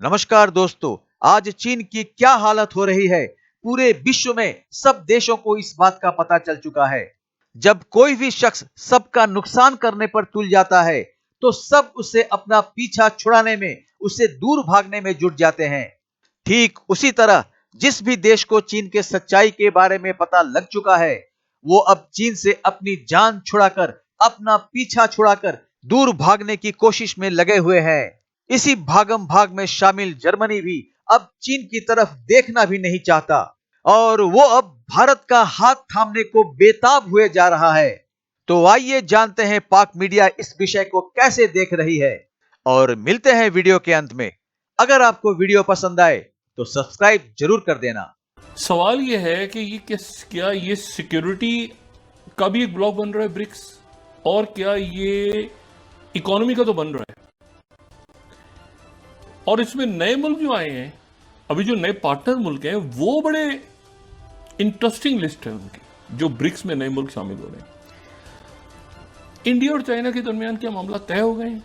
नमस्कार दोस्तों, आज चीन की क्या हालत हो रही है, पूरे विश्व में सब देशों को इस बात का पता चल चुका है। जब कोई भी शख्स सबका नुकसान करने पर तुल जाता है, तो सब उसे अपना पीछा छुड़ाने में, उससे दूर भागने में जुट जाते हैं। ठीक उसी तरह जिस भी देश को चीन के सच्चाई के बारे में पता लग चुका है, वो अब चीन से अपनी जान छुड़ाकर, अपना पीछा छुड़ाकर दूर भागने की कोशिश में लगे हुए हैं। इसी भागम भाग में शामिल जर्मनी भी अब चीन की तरफ देखना भी नहीं चाहता और वो अब भारत का हाथ थामने को बेताब हुए जा रहा है। तो आइए जानते हैं पाक मीडिया इस विषय को कैसे देख रही है और मिलते हैं वीडियो के अंत में। अगर आपको वीडियो पसंद आए तो सब्सक्राइब जरूर कर देना। सवाल यह है कि क्या ये सिक्योरिटी का भी एक ब्लॉक बन रहा है ब्रिक्स, और क्या ये इकोनॉमी का तो बन रहा है। और इसमें नए मुल्क जो आए हैं, अभी जो नए पार्टनर मुल्क हैं, वो बड़े इंटरेस्टिंग लिस्ट है उनकी, जो ब्रिक्स में नए मुल्क शामिल हो रहे हैं। इंडिया और चाइना के दरमियान क्या मामला तय हो गए हैं?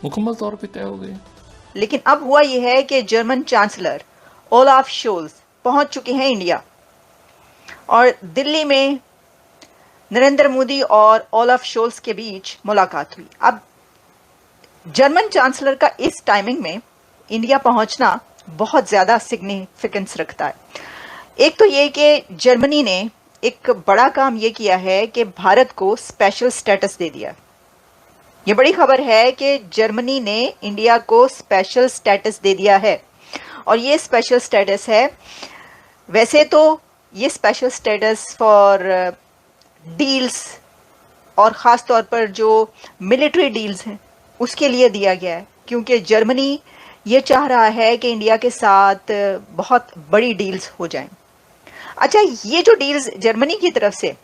मुकम्मल तौर पे तय हो गए हैं। लेकिन अब हुआ यह है कि जर्मन चांसलर ओलाफ शोल्ज पहुंच चुके हैं इंडिया, और दिल्ली में नरेंद्र मोदी और ओलाफ शोल्ज के बीच मुलाकात हुई। अब जर्मन चांसलर का इस टाइमिंग में इंडिया पहुंचना बहुत ज्यादा सिग्निफिकेंस रखता है। एक तो ये कि जर्मनी ने एक बड़ा काम ये किया है कि भारत को स्पेशल स्टेटस दे दिया। ये बड़ी खबर है कि जर्मनी ने इंडिया को स्पेशल स्टेटस दे दिया है, और ये स्पेशल स्टेटस है, वैसे तो ये स्पेशल स्टेटस फॉर डील्स और ख़ास तौर पर जो मिलिट्री डील्स हैं उसके लिए दिया गया है, क्योंकि जर्मनी ये चाह रहा है कि इंडिया के साथ बहुत बड़ी डील्स हो जाएं। अच्छा, ये जो डील्स जर्मनी की तरफ से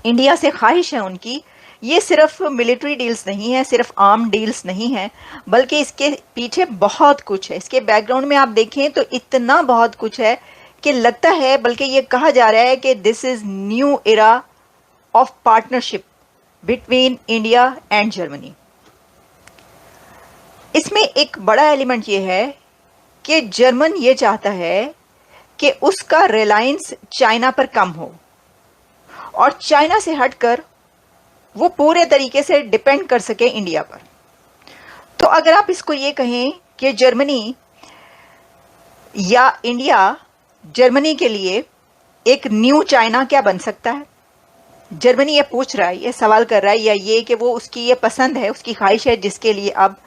इंडिया से ख्वाहिश है उनकी, ये सिर्फ मिलिट्री डील्स नहीं है, सिर्फ आर्म डील्स नहीं है, बल्कि इसके पीछे बहुत कुछ है। इसके बैकग्राउंड में आप देखें तो इतना बहुत कुछ है कि लगता है, बल्कि ये कहा जा रहा है कि this is new era of partnership between India and Germany. इसमें एक बड़ा एलिमेंट ये है कि जर्मन ये चाहता है कि उसका रिलायंस चाइना पर कम हो, और चाइना से हटकर वो पूरे तरीके से डिपेंड कर सके इंडिया पर। तो अगर आप इसको ये कहें कि जर्मनी या इंडिया जर्मनी के लिए एक न्यू चाइना क्या बन सकता है, जर्मनी ये पूछ रहा है, ये सवाल कर रहा है, या ये कि वो उसकी ये पसंद है, उसकी ख्वाहिश है, जिसके लिए अब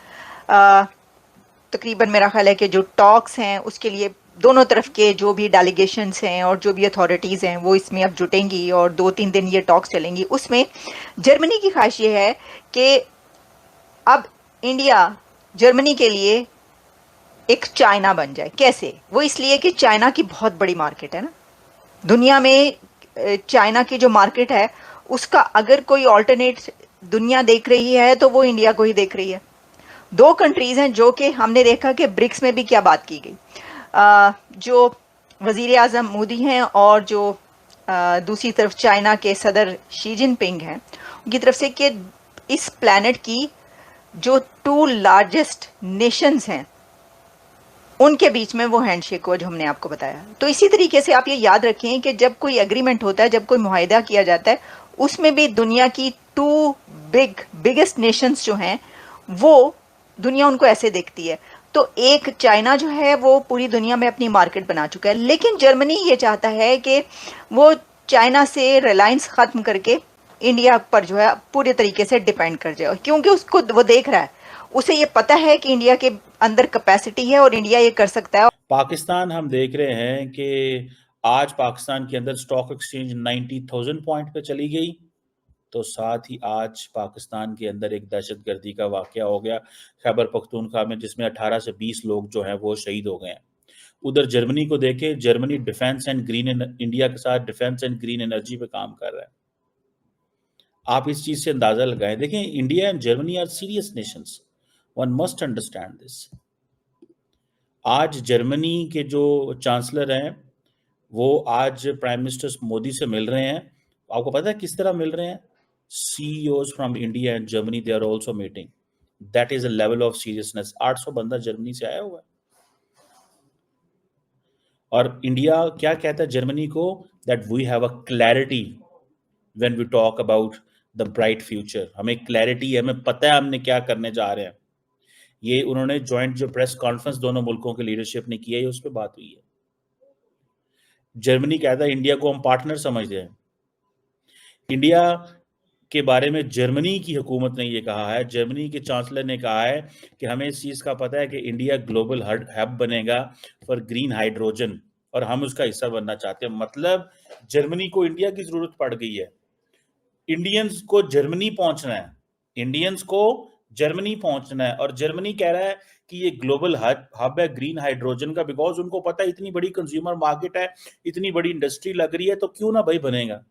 तकरीबन मेरा ख्याल है कि जो टॉक्स हैं उसके लिए दोनों तरफ के जो भी डेलीगेशंस हैं और जो भी अथॉरिटीज़ हैं वो इसमें अब जुटेंगी, और 2-3 दिन ये टॉक्स चलेंगी। उसमें जर्मनी की ख्वाहिश ये है कि अब इंडिया जर्मनी के लिए एक चाइना बन जाए। कैसे? वो इसलिए कि चाइना की बहुत बड़ी मार्केट है ना दुनिया में। चाइना की जो मार्केट है उसका अगर कोई ऑल्टरनेट दुनिया देख रही है तो वो इंडिया को ही देख रही है। दो कंट्रीज हैं जो कि हमने देखा कि ब्रिक्स में भी क्या बात की गई। जो वजीर आजम मोदी हैं और जो दूसरी तरफ चाइना के सदर शी जिनपिंग हैं, उनकी तरफ से कि इस प्लैनेट की जो 2 लार्जेस्ट नेशंस हैं उनके बीच में वो हैंडशेक हुआ जो हमने आपको बताया। तो इसी तरीके से आप ये याद रखें कि जब कोई एग्रीमेंट होता है, जब कोई मुआहिदा किया जाता है, उसमें भी दुनिया की 2 बिगेस्ट नेशंस जो हैं वो दुनिया उनको ऐसे देखती है। तो एक चाइना जो है वो पूरी दुनिया में अपनी मार्केट बना चुका है, लेकिन जर्मनी ये चाहता है कि वो चाइना से रिलायंस खत्म करके इंडिया पर जो है पूरे तरीके से डिपेंड कर जाए, क्योंकि उसको वो देख रहा है, उसे ये पता है कि इंडिया के अंदर कैपेसिटी है और इंडिया ये कर सकता है। पाकिस्तान हम देख रहे हैं कि आज पाकिस्तान के अंदर स्टॉक एक्सचेंज 90,000 पॉइंट पे चली गई, तो साथ ही आज पाकिस्तान के अंदर एक दहशतगर्दी का वाकया हो गया खैबर पख्तूनख्वा में, जिसमें 18 से 20 लोग जो हैं वो शहीद हो गए हैं। उधर जर्मनी को देखें, Germany defence and green India के साथ डिफेंस एंड ग्रीन एनर्जी पे काम कर रहा है। आप इस चीज से अंदाजा लगाएं। देखें, India and Germany are serious nations, one must understand this. आज जर्मनी के जो चांसलर हैं वो आज प्राइम मिनिस्टर मोदी से मिल रहे हैं। आपको पता है किस तरह मिल रहे हैं? CEOs from India and Germany, they are also meeting. That is a level of seriousness. 800 बंदा जर्मनी से आया हुआ है। और इंडिया क्या कहता है जर्मनी को? That we have a clarity when we talk about the bright future. हमें क्लैरिटी है, हमें पता है हमने क्या करने जा रहे हैं। ये उन्होंने ज्वाइंट जो प्रेस कॉन्फ्रेंस दोनों मुल्कों के लीडरशिप ने किया है, उस पर बात हुई है। जर्मनी कहता है इंडिया को हम पार्टनर समझते हैं। इंडिया के बारे में जर्मनी की हुकूमत ने ये कहा है, जर्मनी के चांसलर ने कहा है कि हमें इस चीज़ का पता है कि इंडिया ग्लोबल हब बनेगा फॉर ग्रीन हाइड्रोजन, और हम उसका हिस्सा बनना चाहते हैं। मतलब जर्मनी को इंडिया की जरूरत पड़ गई है। इंडियंस को जर्मनी पहुंचना है, इंडियंस को जर्मनी पहुंचना है, और जर्मनी कह रहा है कि ये ग्लोबल हब है ग्रीन हाइड्रोजन का, बिकॉज उनको पता है इतनी बड़ी कंज्यूमर मार्केट है, इतनी बड़ी इंडस्ट्री लग रही है, तो क्यों ना भाई बनेगा।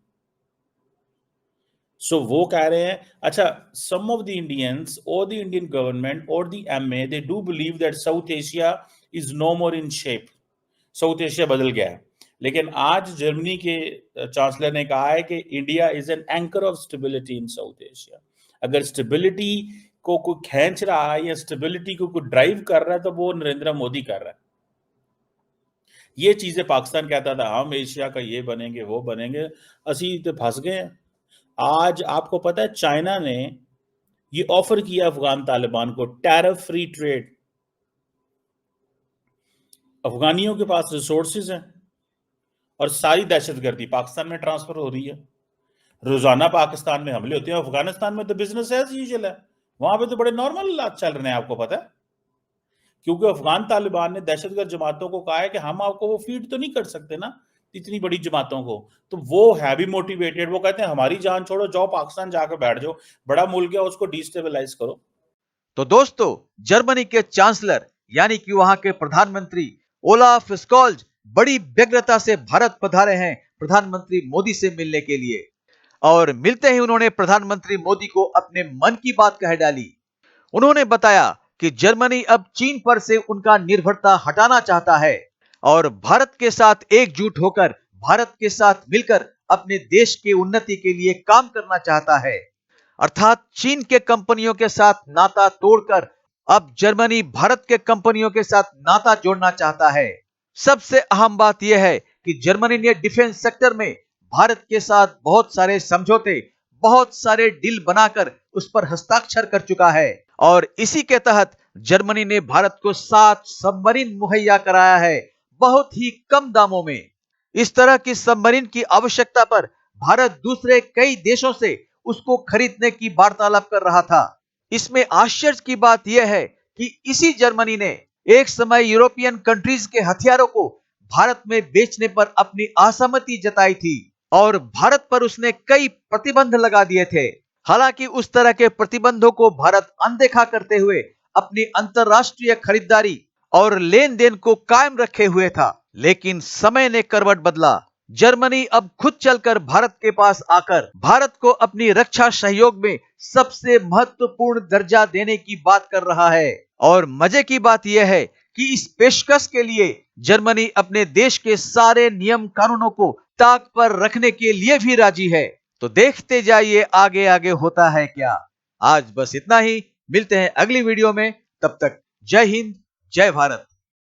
सो वो कह रहे हैं, अच्छा, सम ऑफ द इंडियंस और द इंडियन गवर्नमेंट और the MA they do believe that South Asia is no more in shape. South Asia बदल गया है। लेकिन आज जर्मनी के चांसलर ने कहा है कि India is an anchor of stability in south Asia. अगर स्टेबिलिटी को कोई खींच रहा है या स्टेबिलिटी को कोई ड्राइव कर रहा है तो वो नरेंद्र मोदी कर रहा है। ये चीजें पाकिस्तान कहता था हम एशिया का ये बनेंगे वो बनेंगे, असी तो फंस गए हैं। आज आपको पता है चाइना ने ये ऑफर किया अफगान तालिबान को टैरिफ फ्री ट्रेड। अफगानियों के पास रिसोर्सेज हैं और सारी दहशतगर्दी पाकिस्तान में ट्रांसफर हो रही है। रोजाना पाकिस्तान में हमले होते हैं, अफगानिस्तान में तो बिजनेस एज यूजुअल है, वहां पे तो बड़े नॉर्मल हालात चल रहे हैं, आपको पता है। क्योंकि अफगान तालिबान ने दहशतगर्द जमातों को कहा है कि हम आपको वो फीड तो नहीं कर सकते ना इतनी बड़ी जमातों को, तो वो है भी मोटिवेटेड। वो कहते हैं हमारी जान छोड़ो, जाओ पाकिस्तान जाकर बैठ जाओ, बड़ा मुल्क है उसको डिस्टेबलाइज करो। तो दोस्तों, जर्मनी के चांसलर यानी कि वहां के प्रधानमंत्री ओलाफ स्कॉल्ज बड़ी व्यग्रता से भारत पधारे हैं प्रधानमंत्री मोदी से मिलने के लिए, और मिलते ही उन्होंने प्रधानमंत्री मोदी को अपने मन की बात कह डाली। उन्होंने बताया कि जर्मनी अब चीन पर से उनका निर्भरता हटाना चाहता है और भारत के साथ एकजुट होकर, भारत के साथ मिलकर अपने देश के उन्नति के लिए काम करना चाहता है। अर्थात चीन के कंपनियों के साथ नाता तोड़कर अब जर्मनी भारत के कंपनियों के साथ नाता जोड़ना चाहता है। सबसे अहम बात यह है कि जर्मनी ने डिफेंस सेक्टर में भारत के साथ बहुत सारे समझौते, बहुत सारे डील बनाकर उस पर हस्ताक्षर कर चुका है, और इसी के तहत जर्मनी ने भारत को 7 सबमरीन मुहैया कराया है बहुत ही कम दामों में। इस तरह की सबमरीन की आवश्यकता पर भारत दूसरे कई देशों से उसको खरीदने की वार्तालाप कर रहा था। इसमें आश्चर्य की बात यह है कि इसी जर्मनी ने एक समय यूरोपियन कंट्रीज के हथियारों को भारत में बेचने पर अपनी असहमति जताई थी और भारत पर उसने कई प्रतिबंध लगा दिए थे। हालांकि उस तरह के प्रतिबंधों को भारत अनदेखा करते हुए अपनी अंतरराष्ट्रीय खरीदारी और लेन देन को कायम रखे हुए था। लेकिन समय ने करवट बदला। जर्मनी अब खुद चलकर भारत के पास आकर भारत को अपनी रक्षा सहयोग में सबसे महत्वपूर्ण दर्जा देने की बात कर रहा है। और मजे की बात यह है कि इस पेशकश के लिए जर्मनी अपने देश के सारे नियम कानूनों को ताक पर रखने के लिए भी राजी है। तो देखते जाइए आगे आगे होता है क्या। आज बस इतना ही, मिलते हैं अगली वीडियो में, तब तक जय हिंद, जय भारत।